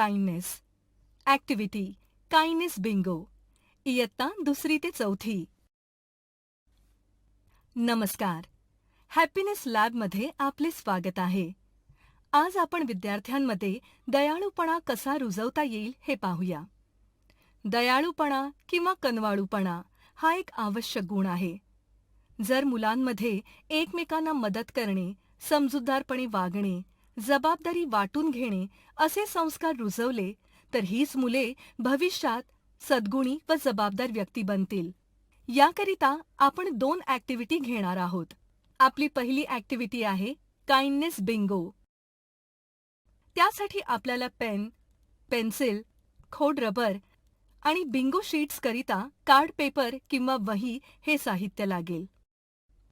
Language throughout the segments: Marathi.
काइंडनेस. Activity kindness Bingo. इयत्ता 2री ते 4थी. नमस्कार. हॅपीनेस लॅबमध्ये आपले स्वागत आहे. आज आपण विद्यार्थ्यांमध्ये दयाळूपणा कसा रुजवता येईल हे पाहूया. दयाळूपणा किंवा कनवाळूपणा हा एक आवश्यक गुण आहे. जर मुलांमध्ये एकमेकांना मदत करणे, समजूतदारपणे वागणे, जबाबदारी वाटून घेणे असे संस्कार रुजवले तर हीच मुले भविष्यात सद्गुणी व जबाबदार व्यक्ती बनतील. याकरिता आपण 2 ॲक्टिव्हिटी घेणार आहोत. आपली पहिली ॲक्टिव्हिटी आहे काइंडनेस बिंगो. त्यासाठी आपल्याला पेन, पेन्सिल, खोड रबर आणि बिंगो शीट्स करिता कार्ड पेपर किंवा वही हे साहित्य लागेल.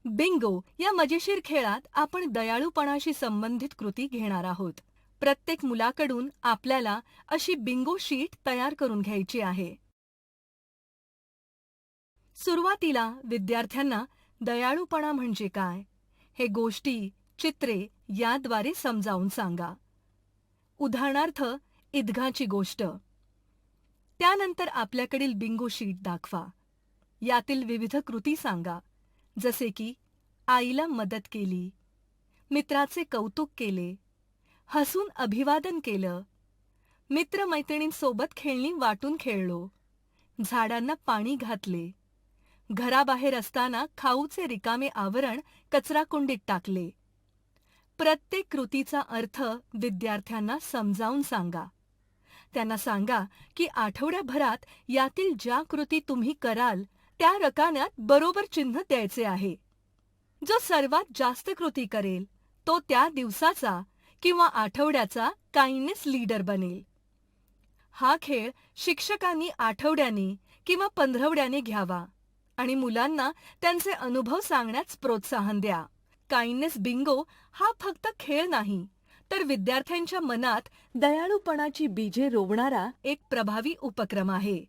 बिंगो या मजेशीर खेळात आपण दयाळूपणाशी संबंधित कृती घेणार आहोत. प्रत्येक मुलाकडून आपल्याला अशी बिंगो शीट तयार करून घ्यायची आहे. सुरुवातीला विद्यार्थ्यांना दयाळूपणा म्हणजे काय हे गोष्टी, चित्रे याद्वारे समजावून सांगा. उदाहरणार्थ ईदगाची गोष्ट. त्यानंतर आपल्याकडील बिंगो शीट दाखवा. यातील विविध कृती सांगा, जसे की आईला मदत केली, मित्राचे कौतुक केले, हसून अभिवादन केलं, मित्रमैत्रिणींसोबत खेळणी वाटून खेळलो, झाडांना पाणी घातले, घराबाहेर असताना खाऊचे रिकामे आवरण कचराकुंडीत टाकले. प्रत्येक कृतीचा अर्थ विद्यार्थ्यांना समजावून सांगा. त्यांना सांगा की आठवड्याभरात यातील ज्या कृती तुम्ही कराल त्या रकान्यात बरोबर चिन्ह द्यायचे आहे. जो सर्वात जास्त कृती करेल तो त्या दिवसाचा किंवा आठवड्याचा काइंडनेस लीडर बनेल. हा खेळ शिक्षकांनी आठवड्याने किंवा पंधरवड्याने घ्यावा आणि मुलांना त्यांचे अनुभव सांगण्यास प्रोत्साहन द्या. काइंडनेस बिंगो हा फक्त खेळ नाही, तर विद्यार्थ्यांच्या मनात दयाळूपणाची बीजे रोवणारा एक प्रभावी उपक्रम आहे.